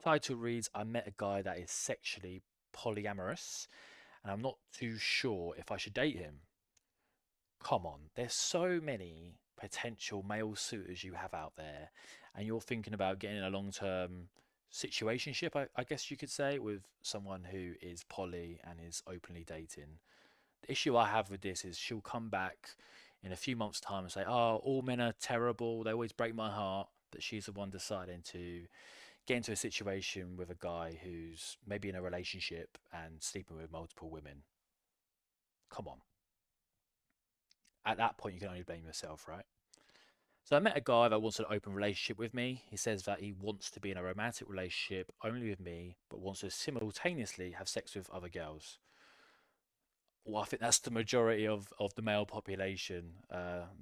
Title reads, I met a guy that is sexually polyamorous, and I'm not too sure if I should date him. Come on, there's so many potential male suitors you have out there, and you're thinking about getting in a long-term situationship, I guess you could say, with someone who is poly and is openly dating. The issue I have with this is she'll come back in a few months' time and say, "Oh, all men are terrible. They always break my heart." That she's the one deciding to get into a situation with a guy who's maybe in a relationship and sleeping with multiple women. Come on. At that point, you can only blame yourself, right? So I met a guy that wants an open relationship with me. He says that he wants to be in a romantic relationship only with me, but wants to simultaneously have sex with other girls. Well, I think that's the majority of the male population.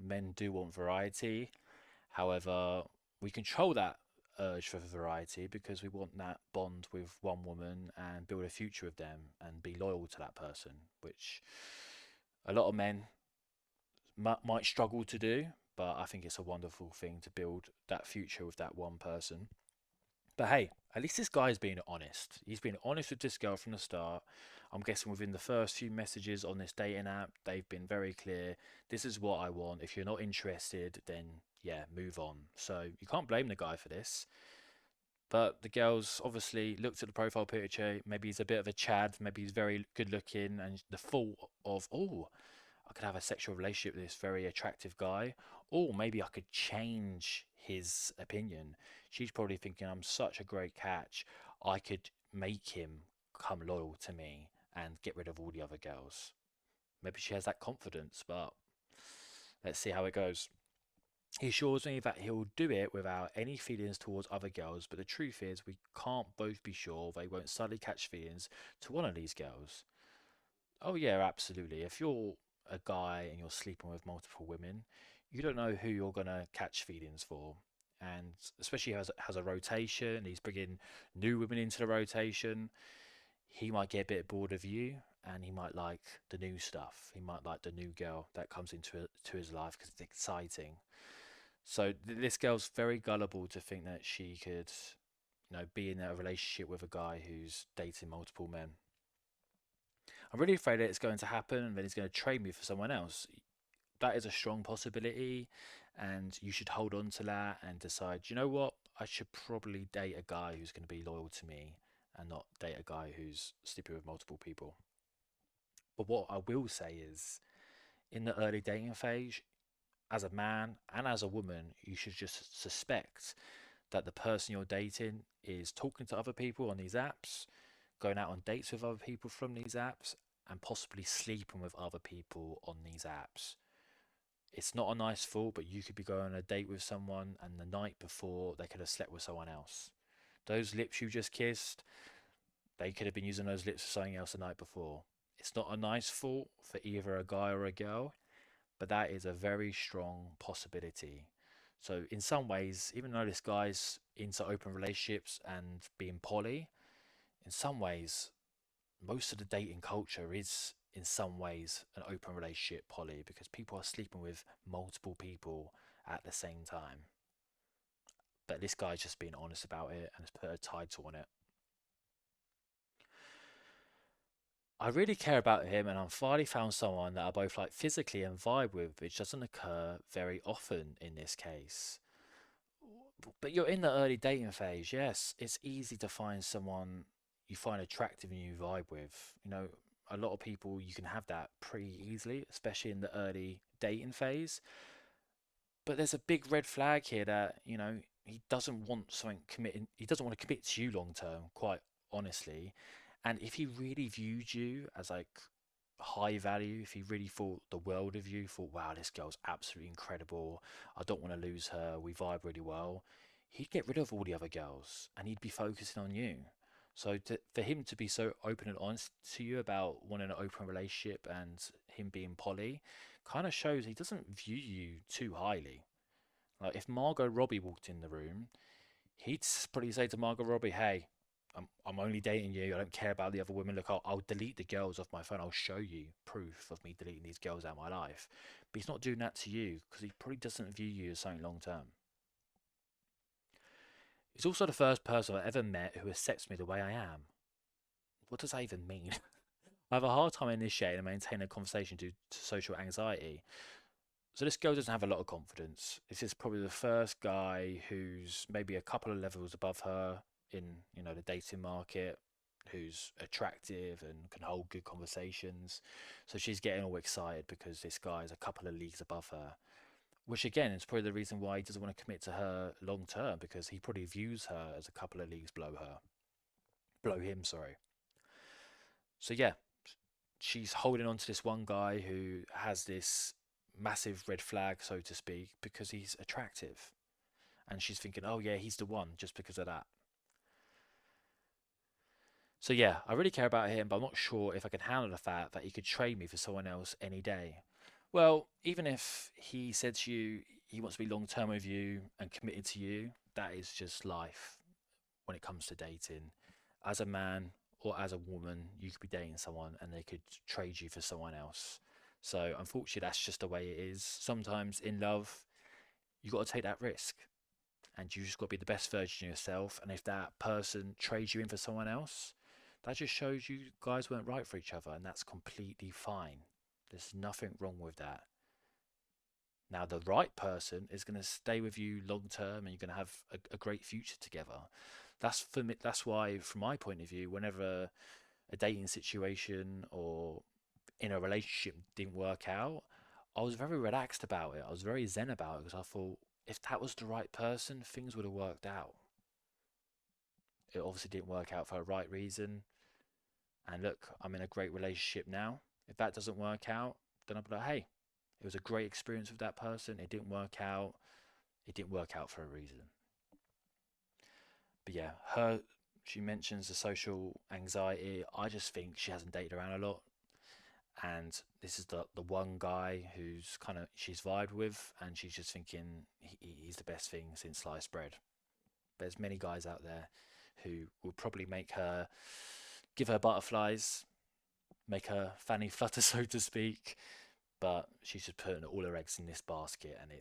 Men do want variety. However, we control that urge for variety because we want that bond with one woman and build a future with them and be loyal to that person, which a lot of men might struggle to do. But I think it's a wonderful thing to build that future with that one person. But hey, at least this guy's being honest. He's been honest with this girl from the start. I'm guessing within the first few messages on this dating app, they've been very clear. This is what I want. If you're not interested, then yeah, move on. So you can't blame the guy for this. But the girls obviously looked at the profile picture. Maybe he's a bit of a Chad. Maybe he's very good looking. And the thought of, oh, I could have a sexual relationship with this very attractive guy, or maybe I could change his opinion. She's probably thinking, I'm such a great catch. I could make him come loyal to me and get rid of all the other girls. Maybe she has that confidence, but let's see how it goes. He assures me that he'll do it without any feelings towards other girls, but the truth is, we can't both be sure they won't suddenly catch feelings to one of these girls. Oh yeah, absolutely. If you're a guy and you're sleeping with multiple women, you don't know who you're gonna catch feelings for. And especially has a rotation, he's bringing new women into the rotation. He might get a bit bored of you, and he might like the new stuff. He might like the new girl that comes into to his life because it's exciting. So this girl's very gullible to think that she could, be in a relationship with a guy who's dating multiple men. I'm really afraid that it's going to happen and then he's going to trade me for someone else. That is a strong possibility, and you should hold on to that and decide, you know what, I should probably date a guy who's going to be loyal to me and not date a guy who's sleeping with multiple people. But what I will say is, in the early dating phase, as a man and as a woman, you should just suspect that the person you're dating is talking to other people on these apps, going out on dates with other people from these apps, and possibly sleeping with other people on these apps. It's not a nice thought, but you could be going on a date with someone and the night before they could have slept with someone else. Those lips you just kissed, they could have been using those lips for something else the night before. It's not a nice thought for either a guy or a girl, but that is a very strong possibility. So, in some ways, even though this guy's into open relationships and being poly, in some ways, most of the dating culture is in some ways an open relationship poly because people are sleeping with multiple people at the same time. But this guy's just being honest about it and has put a title on it. I really care about him and I've finally found someone that I both like physically and vibe with, which doesn't occur very often in this case. But you're in the early dating phase, yes. It's easy to find someone you find attractive and you vibe with. A lot of people you can have that pretty easily, especially in the early dating phase. But there's a big red flag here that, he doesn't want something committing, he doesn't want to commit to you long term, quite honestly. And if he really viewed you as like high value, if he really thought the world of you, thought, wow, this girl's absolutely incredible, I don't want to lose her, we vibe really well, he'd get rid of all the other girls and he'd be focusing on you. So for him to be so open and honest to you about wanting an open relationship and him being poly kind of shows he doesn't view you too highly. Like if Margot Robbie walked in the room, he'd probably say to Margot Robbie, "Hey, I'm only dating you. I don't care about the other women. Look, I'll delete the girls off my phone. I'll show you proof of me deleting these girls out of my life." But he's not doing that to you because he probably doesn't view you as something long term. He's also the first person I've ever met who accepts me the way I am. What does that even mean? I have a hard time initiating and maintaining a conversation due to social anxiety. So this girl doesn't have a lot of confidence. This is probably the first guy who's maybe a couple of levels above her in, the dating market, who's attractive and can hold good conversations. So she's getting all excited because this guy is a couple of leagues above her. Which again is probably the reason why he doesn't want to commit to her long term, because he probably views her as a couple of leagues below him, sorry. So yeah, she's holding on to this one guy who has this massive red flag, so to speak, because he's attractive. And she's thinking, oh yeah, he's the one just because of that. So yeah, I really care about him, but I'm not sure if I can handle the fact that he could trade me for someone else any day. Well, even if he said to you he wants to be long term with you and committed to you, that is just life when it comes to dating. As a man or as a woman, you could be dating someone and they could trade you for someone else. So unfortunately, that's just the way it is. Sometimes in love, you got to take that risk, and you just got to be the best version of yourself. And if that person trades you in for someone else, that just shows you guys weren't right for each other, and that's completely fine. There's nothing wrong with that. Now, the right person is going to stay with you long term, and you're going to have a great future together. That's for me. That's why, from my point of view, whenever a dating situation or in a relationship didn't work out, I was very relaxed about it. I was very zen about it because I thought if that was the right person, things would have worked out. It obviously didn't work out for the right reason. And look, I'm in a great relationship now. If that doesn't work out, then I'll be like, hey, it was a great experience with that person. It didn't work out. It didn't work out for a reason. But yeah, she mentions the social anxiety. I just think she hasn't dated around a lot, and this is the one guy who's kind of she's vibed with, and she's just thinking he's the best thing since sliced bread. There's many guys out there who will probably give her butterflies, make her fanny flutter, so to speak. But she's just putting all her eggs in this basket, and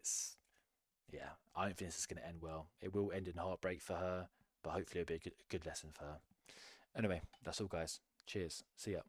yeah, I don't think this is going to end well. It will end in heartbreak for her, but hopefully it'll be a good lesson for her. Anyway, that's all, guys. Cheers. See ya.